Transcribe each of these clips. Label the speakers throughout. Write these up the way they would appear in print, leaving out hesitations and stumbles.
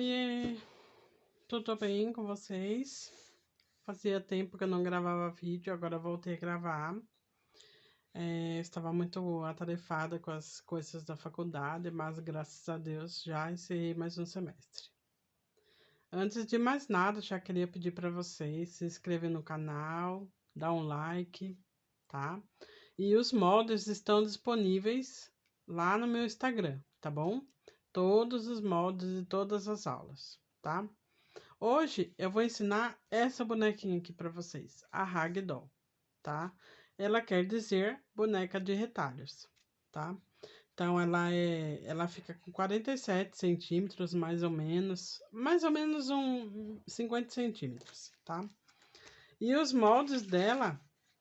Speaker 1: Oiê, tudo bem com vocês? Fazia tempo que eu não gravava vídeo, agora voltei a gravar. Estava muito atarefada com as coisas da faculdade, mas graças a Deus já encerrei mais um semestre. Antes de mais nada, já queria pedir para vocês se inscrever no canal, dar um like, tá? E os moldes estão disponíveis lá no meu Instagram, tá bom? Todos os moldes de todas as aulas, tá? Hoje eu vou ensinar essa bonequinha aqui para vocês, a Ragdoll, tá? Ela quer dizer boneca de retalhos, tá? Então ela fica com 47 centímetros, mais ou menos um 50 centímetros, tá? E os moldes dela,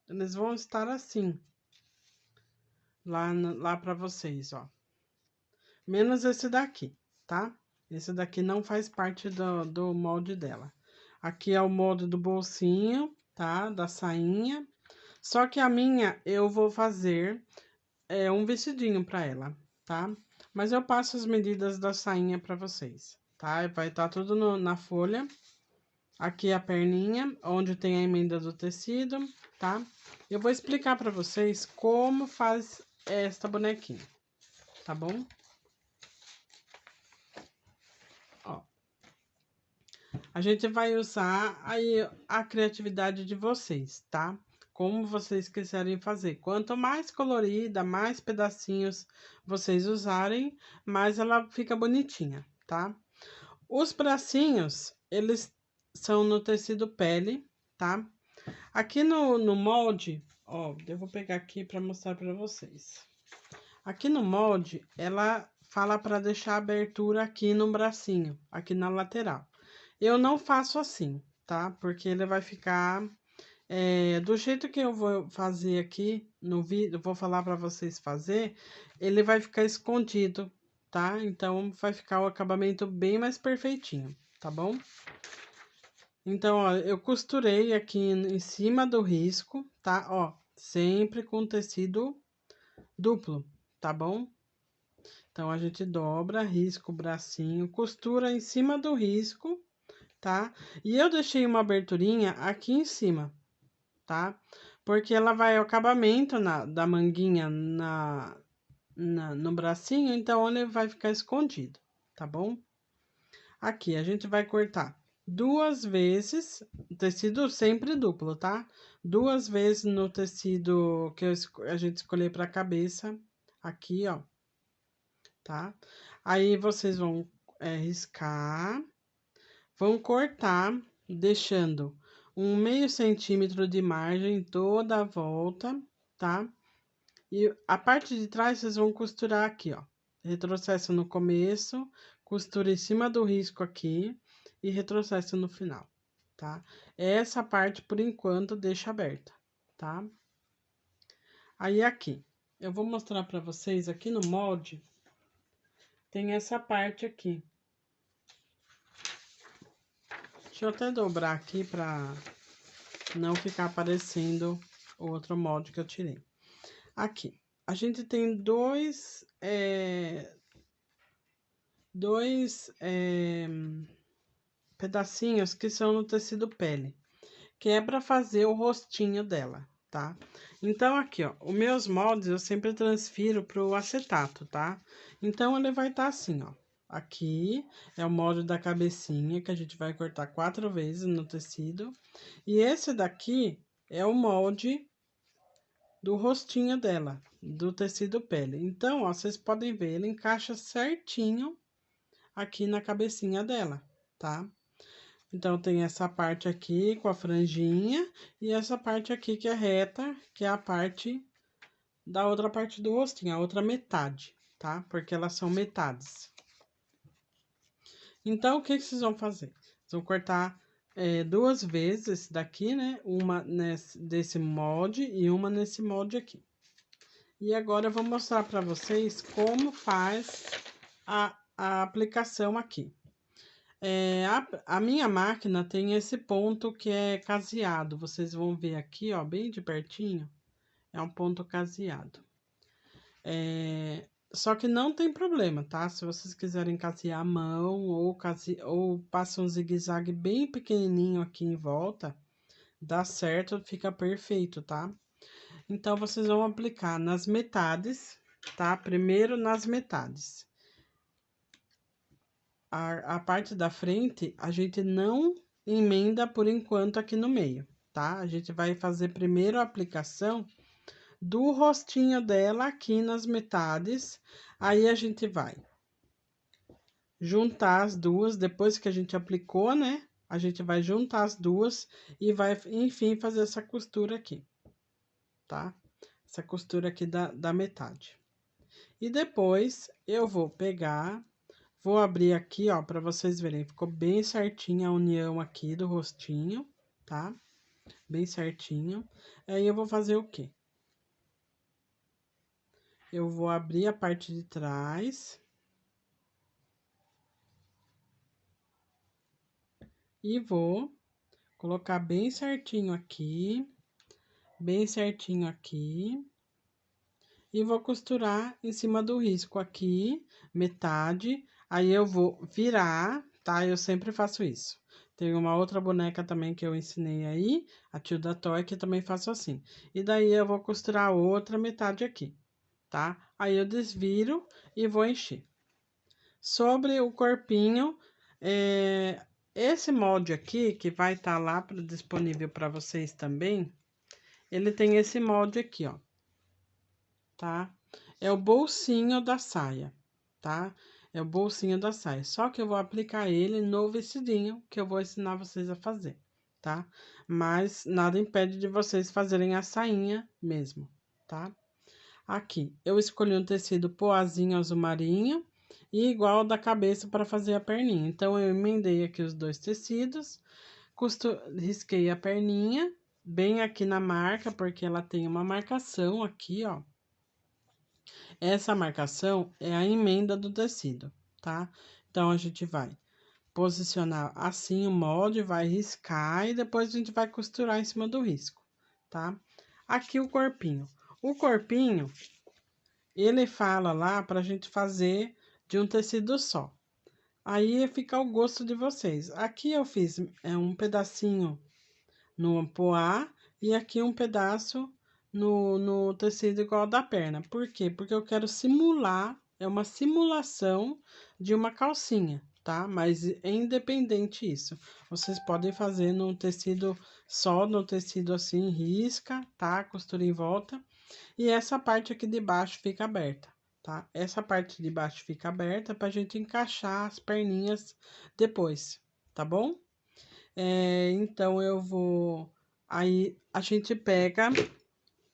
Speaker 1: eles vão estar assim, lá para vocês, ó. Menos esse daqui, tá? Esse daqui não faz parte do molde dela. Aqui é o molde do bolsinho, tá? Da sainha. Só que a minha eu vou fazer um vestidinho para ela, tá? Mas eu passo as medidas da sainha para vocês, tá? Vai estar tudo na folha. Aqui a perninha, onde tem a emenda do tecido, tá? Eu vou explicar para vocês como faz esta bonequinha, tá bom? Ó, a gente vai usar aí a criatividade de vocês, tá? Como vocês quiserem fazer. Quanto mais colorida, mais pedacinhos vocês usarem, mais ela fica bonitinha, tá? Os bracinhos, eles são no tecido pele, tá? Aqui no molde, ó, eu vou pegar aqui para mostrar para vocês. Aqui no molde, ela fala para deixar a abertura aqui no bracinho, aqui na lateral. Eu não faço assim, tá? Porque ele vai ficar do jeito que eu vou fazer aqui no vídeo, eu vou falar para vocês fazer, ele vai ficar escondido, tá? Então vai ficar o acabamento bem mais perfeitinho, tá bom? Então, ó, eu costurei aqui em cima do risco, tá? Ó, sempre com tecido duplo, tá bom? Então, a gente dobra, risca o bracinho, costura em cima do risco, tá? E eu deixei uma aberturinha aqui em cima, tá? Porque ela vai o acabamento da manguinha no bracinho, então ele vai ficar escondido, tá bom? Aqui, a gente vai cortar 2 vezes, tecido sempre duplo, tá? 2 vezes no tecido que a gente escolher para cabeça, aqui, ó, tá? Aí, vocês vão riscar, vão cortar, deixando um meio centímetro de margem toda a volta, tá? E a parte de trás vocês vão costurar aqui, ó. Retrocesso no começo, costura em cima do risco aqui e retrocesso no final, tá? Essa parte, por enquanto, deixa aberta, tá? Aí, aqui, eu vou mostrar pra vocês, aqui no molde, tem essa parte aqui. Deixa eu até dobrar aqui pra não ficar aparecendo o outro molde que eu tirei. Aqui, a gente tem dois pedacinhos que são no tecido pele, que é para fazer o rostinho dela, tá? Então, aqui, ó, os meus moldes eu sempre transfiro pro acetato, tá? Então, ele vai estar assim, ó. Aqui é o molde da cabecinha, que a gente vai cortar 4 vezes no tecido. E esse daqui é o molde do rostinho dela, do tecido pele. Então, ó, vocês podem ver, ele encaixa certinho aqui na cabecinha dela, tá? Então, tem essa parte aqui com a franjinha e essa parte aqui que é reta, que é a parte da outra parte do rostinho, a outra metade, tá? Porque elas são metades. Então, o que vocês vão fazer? Vocês vão cortar 2 vezes esse daqui, né? Uma desse molde e uma nesse molde aqui. E agora eu vou mostrar para vocês como faz a aplicação aqui. A minha máquina tem esse ponto que é caseado. Vocês vão ver aqui, ó, bem de pertinho. É um ponto caseado. Só que não tem problema, tá? Se vocês quiserem casear a mão ou passa um zigue-zague bem pequenininho aqui em volta, dá certo, fica perfeito, tá? Então, vocês vão aplicar nas metades, tá? Primeiro nas metades. A parte da frente, a gente não emenda por enquanto aqui no meio, tá? A gente vai fazer primeiro a aplicação do rostinho dela aqui nas metades. Aí, a gente vai juntar as duas, depois que a gente aplicou, né? A gente vai juntar as duas e vai, enfim, fazer essa costura aqui, tá? Essa costura aqui da metade. E depois, eu vou pegar, vou abrir aqui, ó, pra vocês verem. Ficou bem certinha a união aqui do rostinho, tá? Bem certinho. Aí, eu vou fazer o quê? Eu vou abrir a parte de trás. E vou colocar bem certinho aqui. Bem certinho aqui. E vou costurar em cima do risco aqui, metade. Aí, eu vou virar, tá? Eu sempre faço isso. Tem uma outra boneca também que eu ensinei aí, a Tilda Toy, que também faço assim. E daí, eu vou costurar a outra metade aqui, tá? Aí, eu desviro e vou encher. Sobre o corpinho, esse molde aqui, que vai estar lá disponível para vocês também, ele tem esse molde aqui, ó, tá? É o bolsinho da saia, tá? É o bolsinho da saia. Só que eu vou aplicar ele no vestidinho, que eu vou ensinar vocês a fazer, tá? Mas nada impede de vocês fazerem a sainha mesmo, tá? Aqui, eu escolhi um tecido poazinho azul marinho e igual da cabeça para fazer a perninha. Então, eu emendei aqui os dois tecidos, risquei a perninha bem aqui na marca, porque ela tem uma marcação aqui, ó. Essa marcação é a emenda do tecido, tá? Então, a gente vai posicionar assim o molde, vai riscar e depois a gente vai costurar em cima do risco, tá? Aqui o corpinho. O corpinho, ele fala lá pra gente fazer de um tecido só. Aí fica ao gosto de vocês. Aqui eu fiz um pedacinho no poá e aqui um pedaço no tecido igual da perna. Por quê? Porque eu quero simular, é uma simulação de uma calcinha, tá? Mas é independente isso. Vocês podem fazer no tecido, só no tecido assim, risca, tá? Costura em volta. E essa parte aqui de baixo fica aberta, tá? Essa parte de baixo fica aberta pra gente encaixar as perninhas depois, tá bom? Então, eu vou... Aí, a gente pega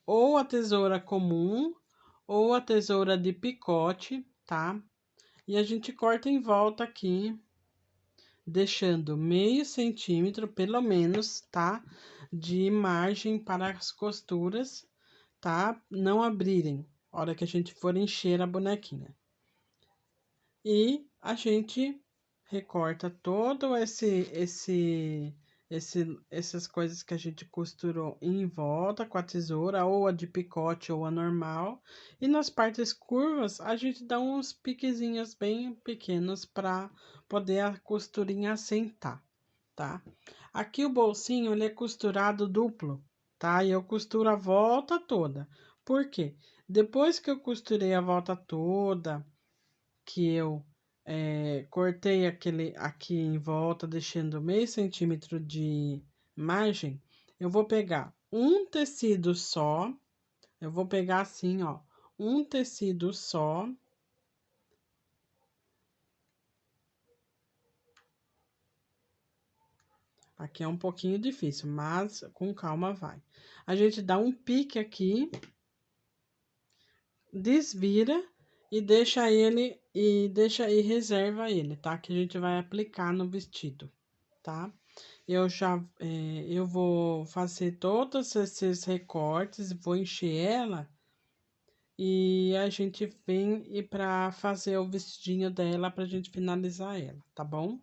Speaker 1: ou a tesoura comum ou a tesoura de picote, tá? E a gente corta em volta aqui, deixando meio centímetro, pelo menos, tá? De margem para as costuras, tá? Não abrirem, a hora que a gente for encher a bonequinha. E a gente recorta todo essas coisas que a gente costurou em volta com a tesoura, ou a de picote ou a normal. E nas partes curvas, a gente dá uns piquezinhos bem pequenos para poder a costurinha assentar, tá? Aqui o bolsinho, ele é costurado duplo, tá? E eu costuro a volta toda. Por quê? Depois que eu costurei a volta toda, que eu cortei aquele aqui em volta, deixando meio centímetro de margem, eu vou pegar um tecido só, eu vou pegar assim, ó, um tecido só. Aqui é um pouquinho difícil, mas com calma vai. A gente dá um pique aqui, desvira e deixa ele e reserva ele, tá? Que a gente vai aplicar no vestido, tá? Eu vou fazer todos esses recortes, vou encher ela e a gente vem e para fazer o vestidinho dela pra gente finalizar ela, tá bom?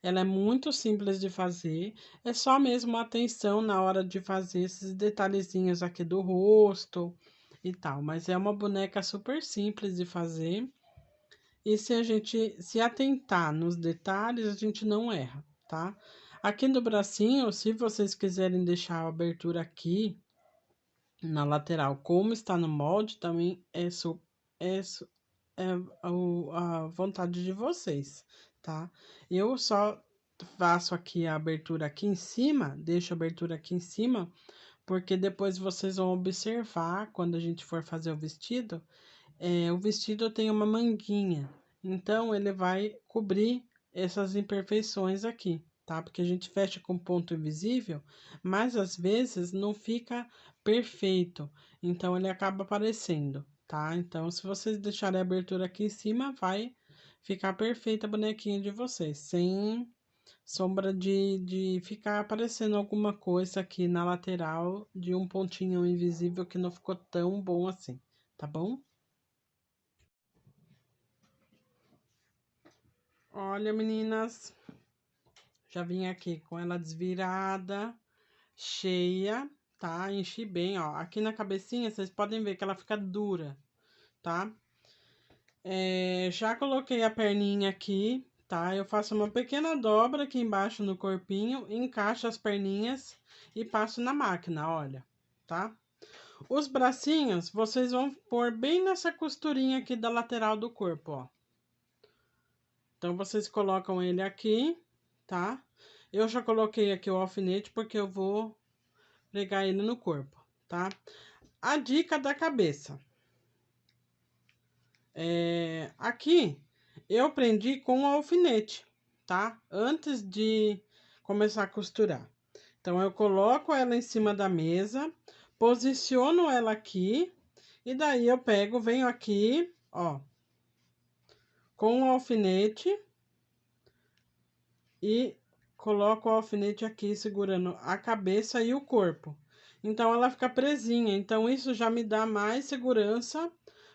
Speaker 1: Ela é muito simples de fazer, é só mesmo atenção na hora de fazer esses detalhezinhos aqui do rosto, e tal. Mas é uma boneca super simples de fazer. E se a gente se atentar nos detalhes, a gente não erra, tá? Aqui no bracinho, se vocês quiserem deixar a abertura aqui na lateral, como está no molde, também é, a vontade de vocês, tá? Eu só faço aqui a abertura aqui em cima, deixo a abertura aqui em cima, porque depois vocês vão observar, quando a gente for fazer o vestido tem uma manguinha, então ele vai cobrir essas imperfeições aqui, tá? Porque a gente fecha com ponto invisível, mas às vezes não fica perfeito, então ele acaba aparecendo, tá? Então, se vocês deixarem a abertura aqui em cima, vai ficar perfeita a bonequinha de vocês, sem sombra de ficar aparecendo alguma coisa aqui na lateral de um pontinho invisível que não ficou tão bom assim, tá bom? Olha, meninas, já vim aqui com ela desvirada, cheia, tá? Enchi bem, ó. Aqui na cabecinha, vocês podem ver que ela fica dura, tá? Já coloquei a perninha aqui, tá? Eu faço uma pequena dobra aqui embaixo no corpinho, encaixo as perninhas e passo na máquina, olha, tá? Os bracinhos, vocês vão pôr bem nessa costurinha aqui da lateral do corpo, ó. Então, vocês colocam ele aqui, tá? Eu já coloquei aqui o alfinete porque eu vou pregar ele no corpo, tá? A dica da cabeça. Aqui, eu prendi com o alfinete, tá? Antes de começar a costurar. Então, eu coloco ela em cima da mesa, posiciono ela aqui, e daí eu pego, venho aqui, ó, com o alfinete e coloco o alfinete aqui segurando a cabeça e o corpo. Então ela fica presinha, então isso já me dá mais segurança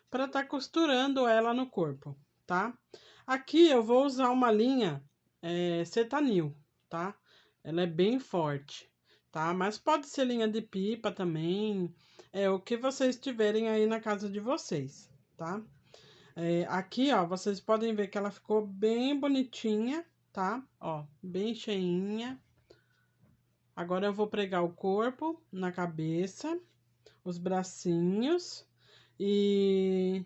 Speaker 1: para estar costurando ela no corpo, tá? Aqui eu vou usar uma linha Cetanil, tá? Ela é bem forte, tá? Mas pode ser linha de pipa também, é o que vocês tiverem aí na casa de vocês, tá? Aqui, ó, vocês podem ver que ela ficou bem bonitinha, tá? Ó, bem cheinha. Agora eu vou pregar o corpo na cabeça, os bracinhos e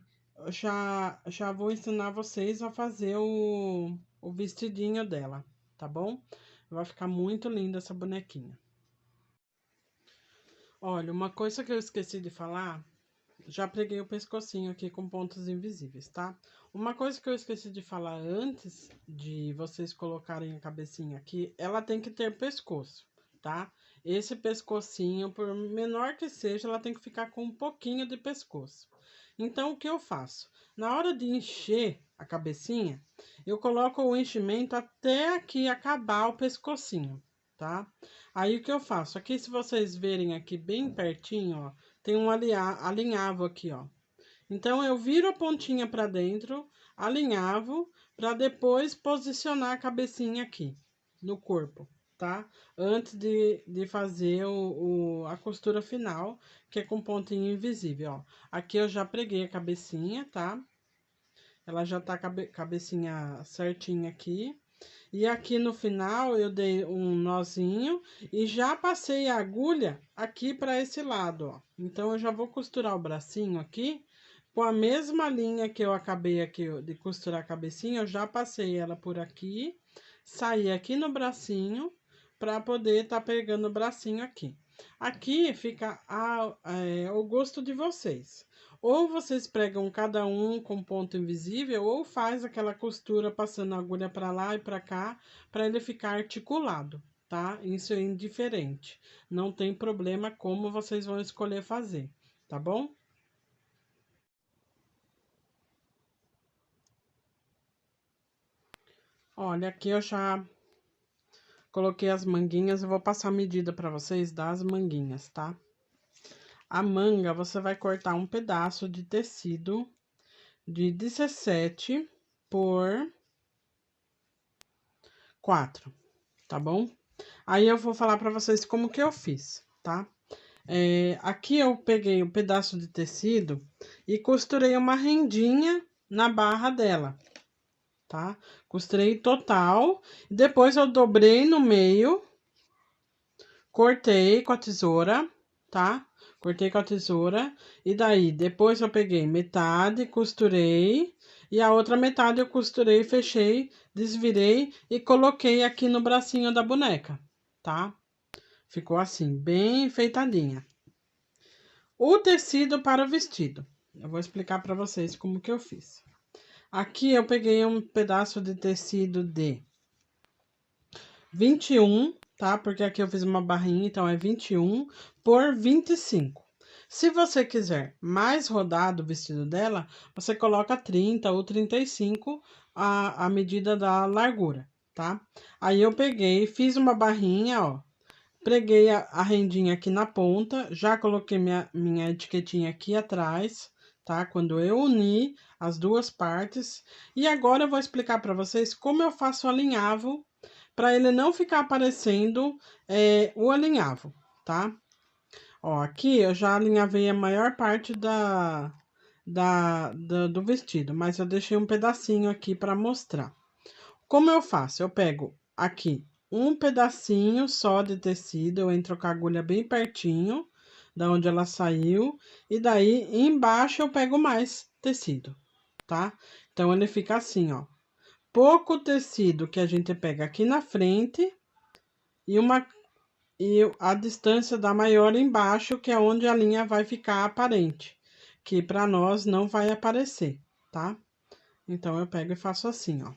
Speaker 1: já vou ensinar vocês a fazer o vestidinho dela, tá bom? Vai ficar muito linda essa bonequinha. Olha, uma coisa que eu esqueci de falar, já preguei o pescocinho aqui com pontos invisíveis, tá? Uma coisa que eu esqueci de falar antes de vocês colocarem a cabecinha aqui, ela tem que ter pescoço, tá? Esse pescocinho, por menor que seja, ela tem que ficar com um pouquinho de pescoço. Então, o que eu faço? Na hora de encher a cabecinha, eu coloco o enchimento até aqui acabar o pescocinho, tá? Aí, o que eu faço? Aqui, se vocês verem aqui bem pertinho, ó, tem um alinhavo aqui, ó. Então, eu viro a pontinha para dentro, alinhavo, para depois posicionar a cabecinha aqui no corpo, tá? Antes de fazer a costura final, que é com pontinho invisível, ó. Aqui eu já preguei a cabecinha, tá? Ela já tá cabecinha certinha aqui. E aqui no final eu dei um nozinho e já passei a agulha aqui para esse lado, ó. Então, eu já vou costurar o bracinho aqui com a mesma linha que eu acabei aqui de costurar a cabecinha, eu já passei ela por aqui, saí aqui no bracinho para poder estar pegando o bracinho aqui. Aqui fica o gosto de vocês. Ou vocês pregam cada um com ponto invisível, ou faz aquela costura passando a agulha para lá e para cá, para ele ficar articulado, tá? Isso é indiferente. Não tem problema como vocês vão escolher fazer, tá bom? Olha, aqui eu já coloquei as manguinhas, eu vou passar a medida para vocês das manguinhas, tá? A manga, você vai cortar um pedaço de tecido de 17 por 4, tá bom? Aí eu vou falar para vocês como que eu fiz, tá? Aqui eu peguei um pedaço de tecido e costurei uma rendinha na barra dela, tá? Costurei total, depois eu dobrei no meio, cortei com a tesoura, tá? Cortei com a tesoura, e daí depois eu peguei metade, costurei, e a outra metade eu costurei, fechei, desvirei e coloquei aqui no bracinho da boneca, tá? Ficou assim, bem enfeitadinha. O tecido para o vestido. Eu vou explicar para vocês como que eu fiz. Aqui eu peguei um pedaço de tecido de 21, tá? Porque aqui eu fiz uma barrinha, então é 21 por 25. Se você quiser mais rodado o vestido dela, você coloca 30 ou 35 a medida da largura, tá? Aí eu peguei, fiz uma barrinha, ó. Preguei a rendinha aqui na ponta, já coloquei minha etiquetinha aqui atrás, tá? Quando eu uni as duas partes. E agora eu vou explicar para vocês como eu faço o alinhavo, para ele não ficar aparecendo o alinhavo, tá? Ó, aqui eu já alinhavei a maior parte do vestido, mas eu deixei um pedacinho aqui para mostrar. Como eu faço? Eu pego aqui um pedacinho só de tecido, eu entro com a agulha bem pertinho da onde ela saiu, e daí embaixo eu pego mais tecido, tá? Então ele fica assim, ó. Pouco tecido que a gente pega aqui na frente e a distância da maior embaixo, que é onde a linha vai ficar aparente, que para nós não vai aparecer, tá? Então eu pego e faço assim, ó.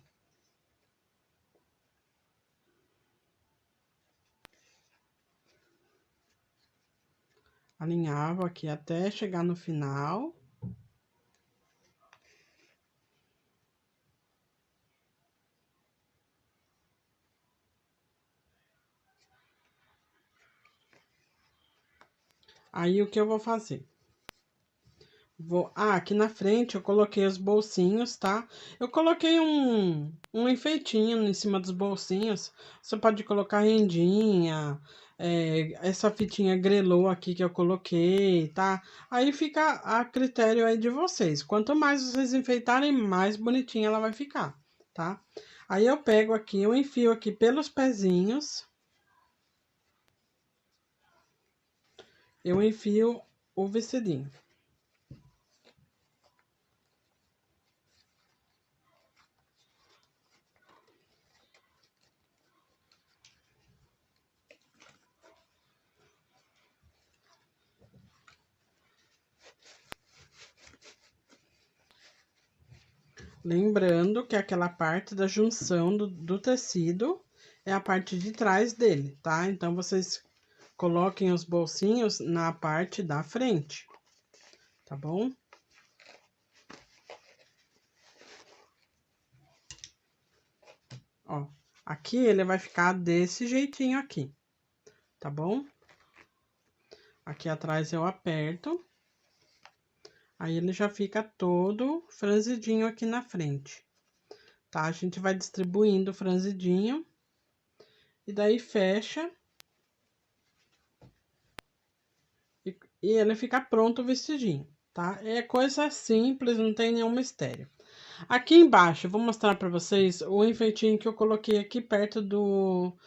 Speaker 1: Alinhava aqui até chegar no final. Aí, o que eu vou fazer? Aqui na frente eu coloquei os bolsinhos, tá? Eu coloquei um enfeitinho em cima dos bolsinhos. Você pode colocar rendinha, essa fitinha grelô aqui que eu coloquei, tá? Aí fica a critério aí de vocês. Quanto mais vocês enfeitarem, mais bonitinha ela vai ficar, tá? Aí eu pego aqui, eu enfio aqui pelos pezinhos. Eu enfio o vestidinho. Lembrando que aquela parte da junção do tecido é a parte de trás dele, tá? Então, vocês coloquem os bolsinhos na parte da frente, tá bom? Ó, aqui ele vai ficar desse jeitinho aqui, tá bom? Aqui atrás eu aperto. Aí ele já fica todo franzidinho aqui na frente, tá? A gente vai distribuindo franzidinho. E daí fecha. E ele fica pronto o vestidinho, tá? É coisa simples, não tem nenhum mistério. Aqui embaixo, eu vou mostrar pra vocês o enfeitinho que eu coloquei aqui perto do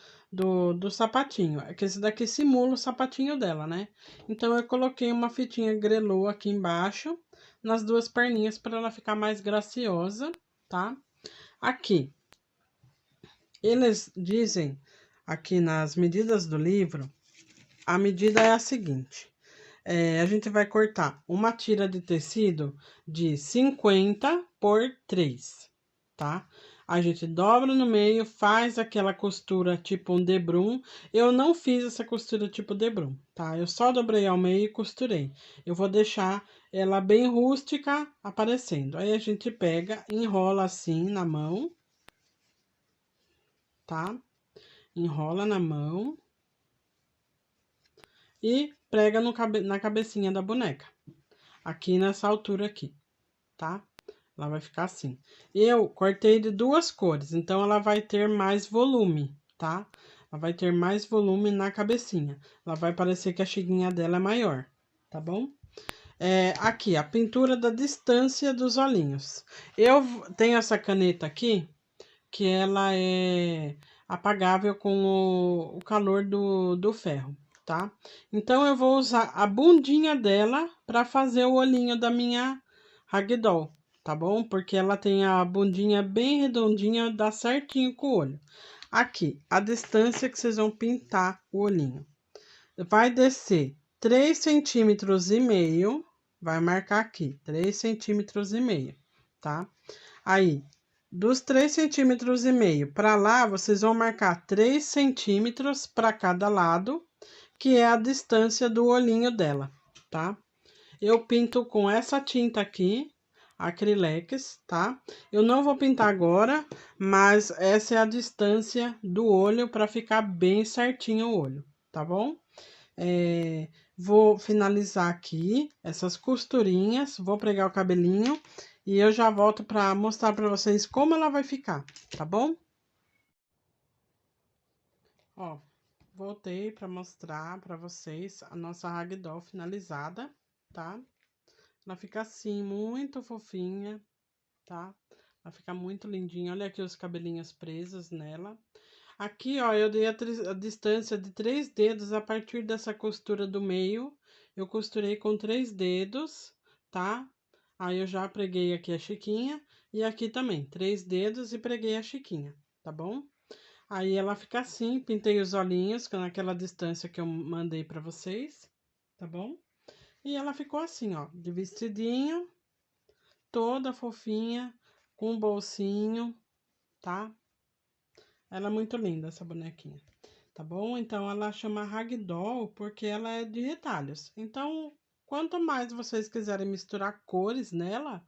Speaker 1: sapatinho. É que esse daqui simula o sapatinho dela, né? Então, eu coloquei uma fitinha grelô aqui embaixo, nas duas perninhas, para ela ficar mais graciosa, tá? Aqui, eles dizem, aqui nas medidas do livro, a medida é a seguinte. A gente vai cortar uma tira de tecido de 50 por 3, tá? A gente dobra no meio, faz aquela costura tipo um debrum. Eu não fiz essa costura tipo debrum, tá? Eu só dobrei ao meio e costurei. Eu vou deixar ela bem rústica aparecendo. Aí a gente pega, enrola assim na mão, tá? Enrola na mão e prega na cabecinha da boneca. Aqui nessa altura aqui, tá? Ela vai ficar assim. Eu cortei de duas cores, então ela vai ter mais volume, tá? Ela vai ter mais volume na cabecinha. Ela vai parecer que a xiguinha dela é maior, tá bom? Aqui, a pintura da distância dos olhinhos. Eu tenho essa caneta aqui, que ela é apagável com o calor do ferro, tá? Então, eu vou usar a bundinha dela para fazer o olhinho da minha Ragdoll, tá bom? Porque ela tem a bundinha bem redondinha, dá certinho com o olho. Aqui, a distância que vocês vão pintar o olhinho. Vai descer 3,5 centímetros, vai marcar aqui, 3,5 centímetros, tá? Aí, dos 3,5 centímetros para lá, vocês vão marcar 3 centímetros para cada lado, que é a distância do olhinho dela, tá? Eu pinto com essa tinta aqui, Acrylex, tá? Eu não vou pintar agora, mas essa é a distância do olho para ficar bem certinho o olho, tá bom? Vou finalizar aqui essas costurinhas, vou pregar o cabelinho e eu já volto para mostrar para vocês como ela vai ficar, tá bom? Ó, voltei para mostrar para vocês a nossa Ragdoll finalizada, tá? Ela fica assim, muito fofinha, tá? Ela fica muito lindinha. Olha aqui os cabelinhos presos nela. Aqui, ó, eu dei a distância de 3 dedos a partir dessa costura do meio. Eu costurei com 3 dedos, tá? Aí eu já preguei aqui a chiquinha e aqui também, 3 dedos e preguei a chiquinha, tá bom? Aí ela fica assim, pintei os olhinhos naquela distância que eu mandei pra vocês, tá bom? E ela ficou assim, ó, de vestidinho, toda fofinha, com bolsinho, tá? Ela é muito linda, essa bonequinha, tá bom? Então, ela chama Ragdoll porque ela é de retalhos. Então, quanto mais vocês quiserem misturar cores nela,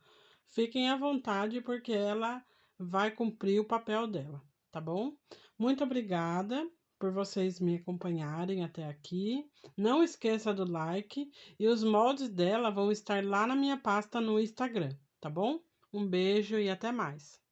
Speaker 1: fiquem à vontade porque ela vai cumprir o papel dela, tá bom? Muito obrigada por vocês me acompanharem até aqui. Não esqueça do like e os moldes dela vão estar lá na minha pasta no Instagram, tá bom? Um beijo e até mais.